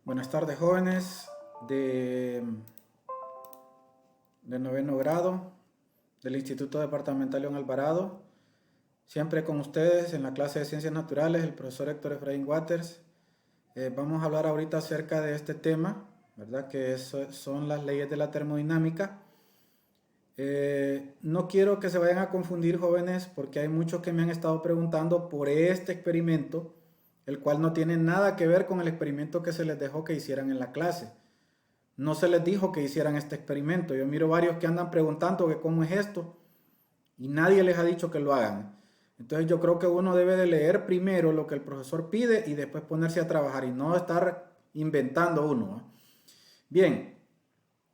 Buenas tardes, jóvenes de noveno grado del Instituto Departamental León Alvarado. Siempre con ustedes en la clase de Ciencias Naturales, el profesor Héctor Efraín Waters. Vamos a hablar ahorita acerca de este tema, ¿verdad? Que son las leyes de la termodinámica. No quiero que se vayan a confundir, jóvenes, porque hay muchos que me han estado preguntando por este experimento, el cual no tiene nada que ver con el experimento que se les dejó que hicieran en la clase. No se les dijo que hicieran este experimento. Yo miro varios que andan preguntando que cómo es esto y nadie les ha dicho que lo hagan. Entonces yo creo que uno debe de leer primero lo que el profesor pide y después ponerse a trabajar y no estar inventando uno, ¿eh? Bien,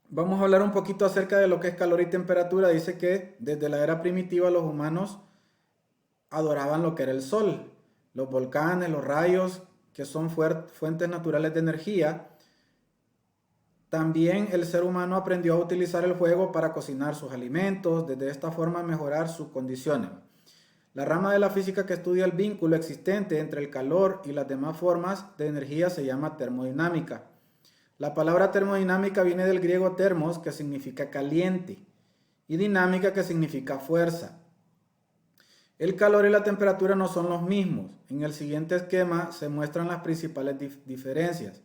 vamos a hablar un poquito acerca de lo que es calor y temperatura. Dice que desde la era primitiva los humanos adoraban lo que era el sol, los volcanes, los rayos, que son fuentes naturales de energía. También el ser humano aprendió a utilizar el fuego para cocinar sus alimentos, desde esta forma mejorar sus condiciones. La rama de la física que estudia el vínculo existente entre el calor y las demás formas de energía se llama termodinámica. La palabra termodinámica viene del griego termos, que significa caliente, y dinámica, que significa fuerza. El calor y la temperatura no son los mismos. En el siguiente esquema se muestran las principales diferencias.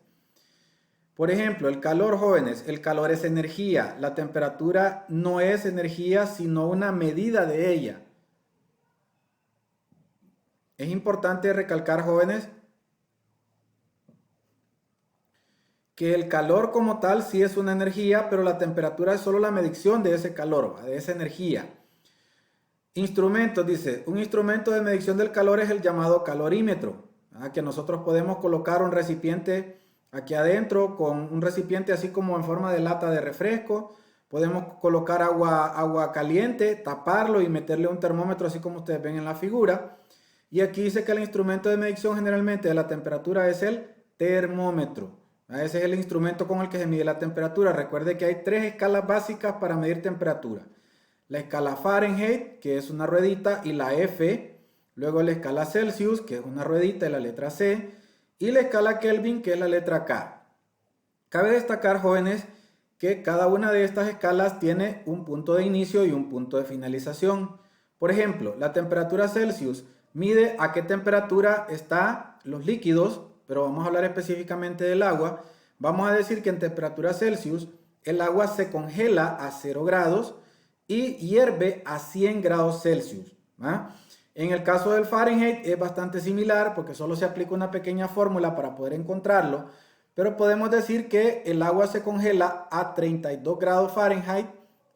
Por ejemplo, el calor, jóvenes, el calor es energía. La temperatura no es energía, sino una medida de ella. Es importante recalcar, jóvenes, que el calor como tal sí es una energía, pero la temperatura es solo la medición de ese calor, de esa energía. Instrumentos, dice, un instrumento de medición del calor es el llamado calorímetro, que nosotros podemos colocar un recipiente aquí adentro con un recipiente así como en forma de lata de refresco. Podemos colocar agua caliente, taparlo y meterle un termómetro así como ustedes ven en la figura. Y aquí dice que el instrumento de medición generalmente de la temperatura es el termómetro. Ese es el instrumento con el que se mide la temperatura. Recuerde que hay tres escalas básicas para medir temperatura. La escala Fahrenheit, que es una ruedita, y la F. Luego la escala Celsius, que es una ruedita y la letra C. Y la escala Kelvin, que es la letra K. Cabe destacar, jóvenes, que cada una de estas escalas tiene un punto de inicio y un punto de finalización. Por ejemplo, la temperatura Celsius mide a qué temperatura están los líquidos, pero vamos a hablar específicamente del agua. Vamos a decir que en temperatura Celsius el agua se congela a 0 grados y hierve a 100 grados Celsius. En el caso del Fahrenheit es bastante similar porque solo se aplica una pequeña fórmula para poder encontrarlo, pero podemos decir que el agua se congela a 32 grados Fahrenheit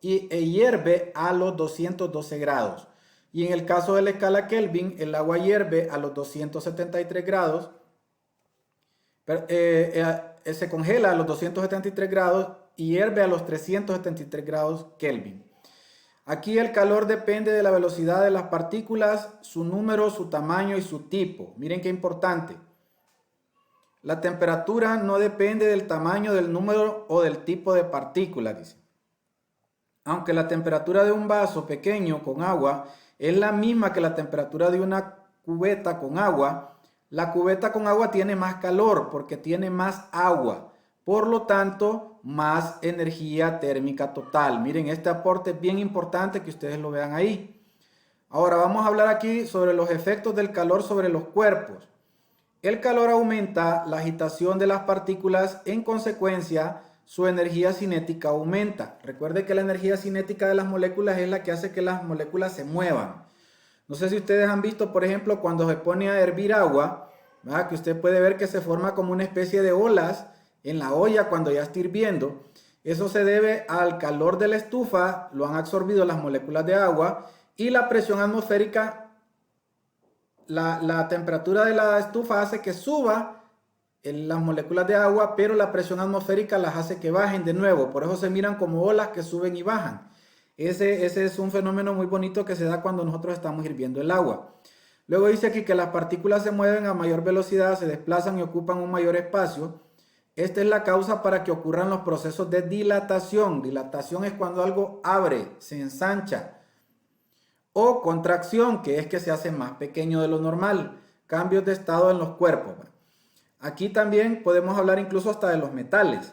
y hierve a los 212 grados. Y en el caso de la escala Kelvin, el agua hierve a los 273 grados, se congela a los 273 grados y hierve a los 373 grados Kelvin. Aquí el calor depende de la velocidad de las partículas, su número, su tamaño y su tipo. Miren qué importante. La temperatura no depende del tamaño, del número o del tipo de partícula, dice. Aunque la temperatura de un vaso pequeño con agua es la misma que la temperatura de una cubeta con agua, la cubeta con agua tiene más calor porque tiene más agua. Por lo tanto, más energía térmica total. Miren, este aporte es bien importante que ustedes lo vean ahí. Ahora vamos a hablar aquí sobre los efectos del calor sobre los cuerpos. El calor aumenta la agitación de las partículas, en consecuencia, su energía cinética aumenta. Recuerde que la energía cinética de las moléculas es la que hace que las moléculas se muevan. No sé si ustedes han visto, por ejemplo, cuando se pone a hervir agua, ¿verdad? Que usted puede ver que se forma como una especie de olas en la olla cuando ya está hirviendo. Eso se debe al calor de la estufa, lo han absorbido las moléculas de agua y la presión atmosférica, la temperatura de la estufa hace que suba las moléculas de agua, pero la presión atmosférica las hace que bajen de nuevo. Por eso se miran como olas que suben y bajan. Ese es un fenómeno muy bonito que se da cuando nosotros estamos hirviendo el agua. Luego dice aquí que las partículas se mueven a mayor velocidad, se desplazan y ocupan un mayor espacio. Esta es la causa para que ocurran los procesos de dilatación. Dilatación es cuando algo abre, se ensancha. O contracción, que es que se hace más pequeño de lo normal. Cambios de estado en los cuerpos. Aquí también podemos hablar incluso hasta de los metales,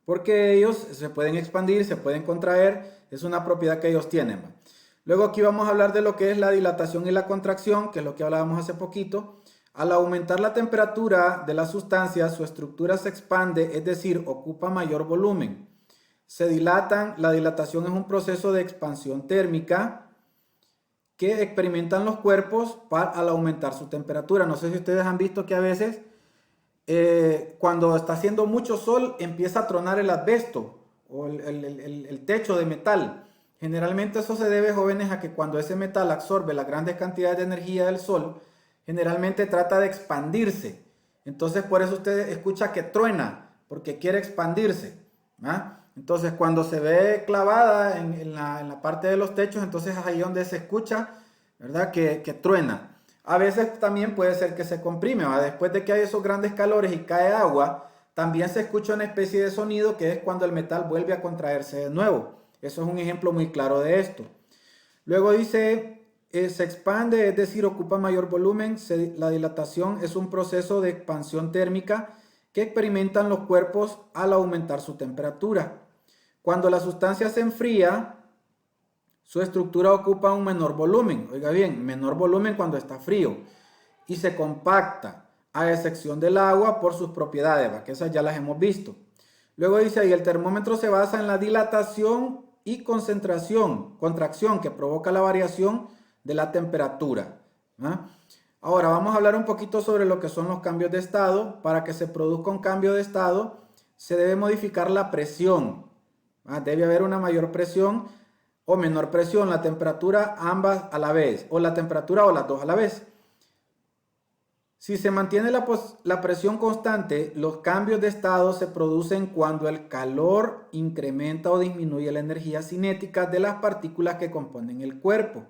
porque ellos se pueden expandir, se pueden contraer, es una propiedad que ellos tienen. Luego aquí vamos a hablar de lo que es la dilatación y la contracción, que es lo que hablábamos hace poquito. Al aumentar la temperatura de la sustancia, su estructura se expande, es decir, ocupa mayor volumen. Se dilatan, la dilatación es un proceso de expansión térmica que experimentan los cuerpos al aumentar su temperatura. No sé si ustedes han visto que a veces cuando está haciendo mucho sol empieza a tronar el asbesto o el techo de metal. Generalmente eso se debe, jóvenes, a que cuando ese metal absorbe las grandes cantidades de energía del sol, generalmente trata de expandirse. Entonces por eso usted escucha que truena, porque quiere expandirse. Entonces cuando se ve clavada en la parte de los techos, entonces es ahí donde se escucha, ¿verdad? Que truena. A veces también puede ser que se comprime, ¿verdad? Después de que hay esos grandes calores y cae agua, también se escucha una especie de sonido que es cuando el metal vuelve a contraerse de nuevo. Eso es un ejemplo muy claro de esto. Luego dice, se expande, es decir, ocupa mayor volumen. La dilatación es un proceso de expansión térmica que experimentan los cuerpos al aumentar su temperatura. Cuando la sustancia se enfría, su estructura ocupa un menor volumen. Oiga bien, menor volumen cuando está frío. Y se compacta, a excepción del agua por sus propiedades, que esas ya las hemos visto. Luego dice ahí, el termómetro se basa en la dilatación y contracción que provoca la variación de la temperatura. Ahora vamos a hablar un poquito sobre lo que son los cambios de estado. Para que se produzca un cambio de estado, se debe modificar la presión. Debe haber una mayor presión o menor presión, la temperatura ambas a la vez, o la temperatura o las dos a la vez. Si se mantiene la presión constante, los cambios de estado se producen cuando el calor incrementa o disminuye la energía cinética de las partículas que componen el cuerpo.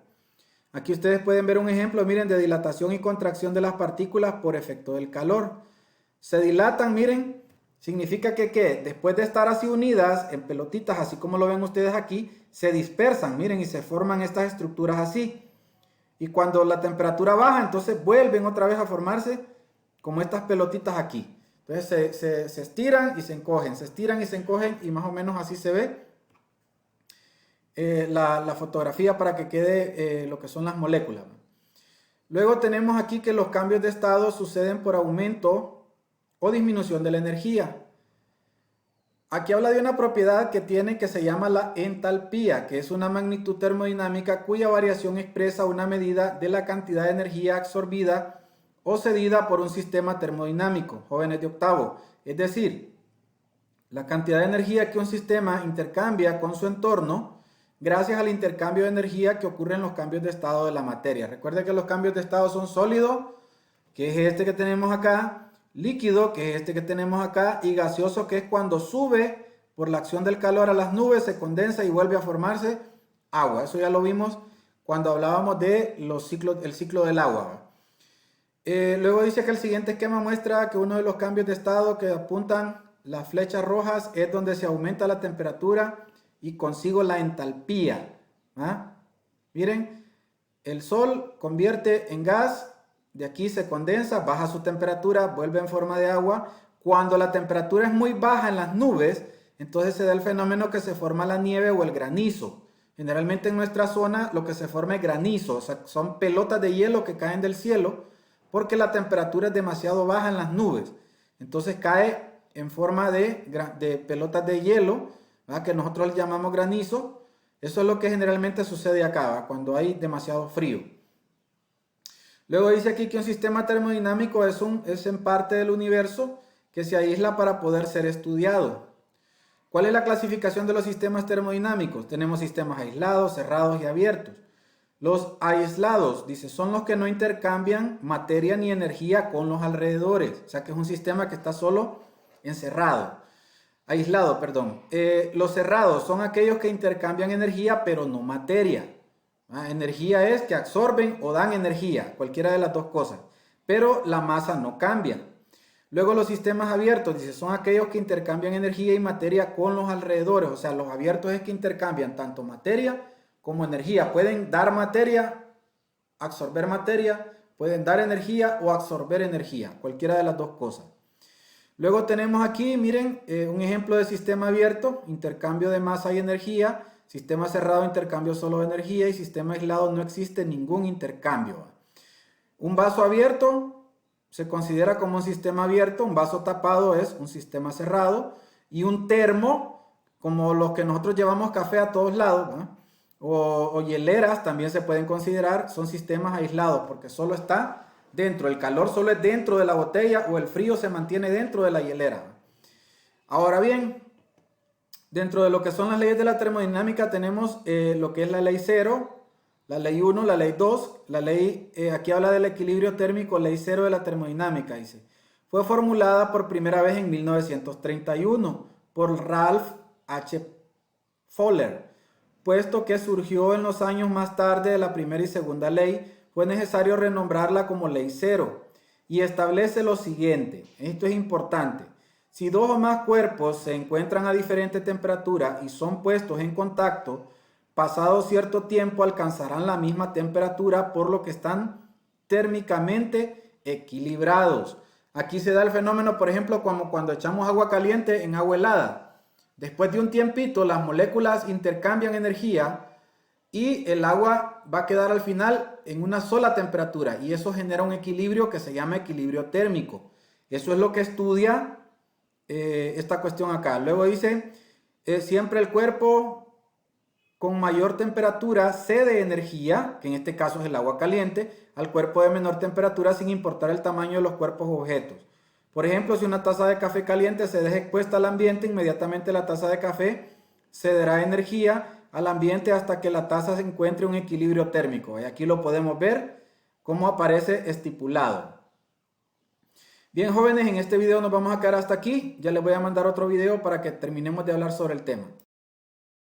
Aquí ustedes pueden ver un ejemplo, miren, de dilatación y contracción de las partículas por efecto del calor. Se dilatan, miren, significa que después de estar así unidas en pelotitas, así como lo ven ustedes aquí, se dispersan, miren, y se forman estas estructuras así. Y cuando la temperatura baja, entonces vuelven otra vez a formarse como estas pelotitas aquí. Entonces se estiran y se encogen, se estiran y se encogen, y más o menos así se ve la fotografía para que quede lo que son las moléculas. Luego tenemos aquí que los cambios de estado suceden por aumento o disminución de la energía. Aquí habla de una propiedad que tiene que se llama la entalpía, que es una magnitud termodinámica cuya variación expresa una medida de la cantidad de energía absorbida o cedida por un sistema termodinámico, jóvenes de octavo. Es decir, la cantidad de energía que un sistema intercambia con su entorno gracias al intercambio de energía que ocurre en los cambios de estado de la materia. Recuerden que los cambios de estado son sólido, que es este que tenemos acá, líquido, que es este que tenemos acá, y gaseoso, que es cuando sube por la acción del calor a las nubes, se condensa y vuelve a formarse agua. Eso ya lo vimos cuando hablábamos de el ciclo del agua. Luego dice que el siguiente esquema muestra que uno de los cambios de estado que apuntan las flechas rojas es donde se aumenta la temperatura y consigo la entalpía. Miren, el sol convierte en gas. De aquí se condensa, baja su temperatura, vuelve en forma de agua. Cuando la temperatura es muy baja en las nubes, entonces se da el fenómeno que se forma la nieve o el granizo. Generalmente en nuestra zona lo que se forma es granizo, o sea, son pelotas de hielo que caen del cielo porque la temperatura es demasiado baja en las nubes. Entonces cae en forma de pelotas de hielo, ¿verdad? Que nosotros le llamamos granizo. Eso es lo que generalmente sucede acá, cuando hay demasiado frío. Luego dice aquí que un sistema termodinámico es en parte del universo que se aísla para poder ser estudiado. ¿Cuál es la clasificación de los sistemas termodinámicos? Tenemos sistemas aislados, cerrados y abiertos. Los aislados, dice, son los que no intercambian materia ni energía con los alrededores. O sea que es un sistema que está solo aislado, perdón. Los cerrados son aquellos que intercambian energía pero no materia. Energía es que absorben o dan energía, cualquiera de las dos cosas, pero la masa no cambia. Luego los sistemas abiertos, dice, son aquellos que intercambian energía y materia con los alrededores. O sea, los abiertos es que intercambian tanto materia como energía. Pueden dar materia, absorber materia pueden dar energía o absorber energía, cualquiera de las dos cosas. Luego tenemos aquí, miren, un ejemplo de sistema abierto, intercambio de masa y energía, sistema cerrado, intercambio solo de energía, y sistema aislado, no existe ningún intercambio. Un vaso abierto se considera como un sistema abierto, un vaso tapado es un sistema cerrado, y un termo, como los que nosotros llevamos café a todos lados, ¿no? O hieleras también se pueden considerar, son sistemas aislados porque solo está dentro, el calor solo es dentro de la botella o el frío se mantiene dentro de la hielera. Ahora bien, dentro de lo que son las leyes de la termodinámica tenemos lo que es la ley 0, la ley 1, la ley 2, la ley, aquí habla del equilibrio térmico, ley 0 de la termodinámica, dice. Fue formulada por primera vez en 1931 por Ralph H. Fowler. Puesto que surgió en los años más tarde de la primera y segunda ley, fue necesario renombrarla como ley 0 y establece lo siguiente, esto es importante, si dos o más cuerpos se encuentran a diferente temperatura y son puestos en contacto, pasado cierto tiempo alcanzarán la misma temperatura por lo que están térmicamente equilibrados. Aquí se da el fenómeno, por ejemplo, como cuando echamos agua caliente en agua helada. Después de un tiempito, las moléculas intercambian energía y el agua va a quedar al final en una sola temperatura y eso genera un equilibrio que se llama equilibrio térmico. Eso es lo que estudia esta cuestión acá. Luego dice, siempre el cuerpo con mayor temperatura cede energía, que en este caso es el agua caliente, al cuerpo de menor temperatura sin importar el tamaño de los cuerpos o objetos. Por ejemplo, si una taza de café caliente se deja expuesta al ambiente, inmediatamente la taza de café cederá energía al ambiente hasta que la taza se encuentre un equilibrio térmico. Y aquí lo podemos ver cómo aparece estipulado. Bien, jóvenes, en este video nos vamos a quedar hasta aquí. Ya les voy a mandar otro video para que terminemos de hablar sobre el tema.